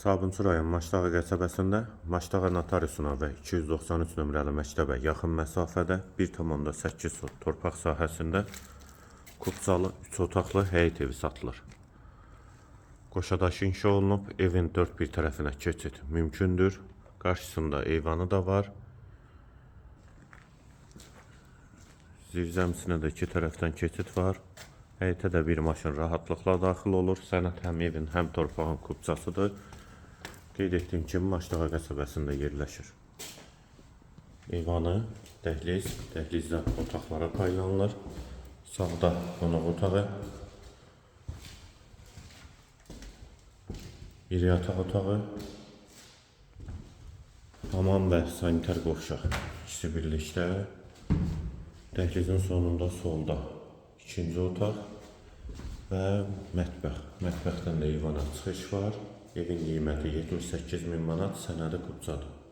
Sabunçu rayon Maçdağı qəsəbəsində Maçdağı notariusuna və 293 nömrəli məktəbə yaxın məsafədə 1,8 sot torpaq sahəsində Kupçalı 3 otaqlı həyət evi satılır. Qoşadaşı inşa olunub, evin dörd bir tərəfinə keçid mümkündür. Qarşısında eyvanı da var. Zirzəmisinə də iki tərəfdən keçid var. Həyətə də bir maşın rahatlıqla daxil olur. Sənəd həm evin, həm torpağın Kupçasıdır. Qeyd etdiyim kimi Maçdağı qəsəbəsində yerləşir. Eyvanı, dəhliz, dəhlizdə otaqlara paylanılır. Sağda qonaq otağı, bir yataq otağı, hamam və sanitar qovşaq ikisi birlikdə. Dəhlizin sonunda solda ikinci otaq və mətbəx. Mətbəxdən də eyvana çıxış var. Evin qiyməti 78.000 manat, sənədi Kupçadır.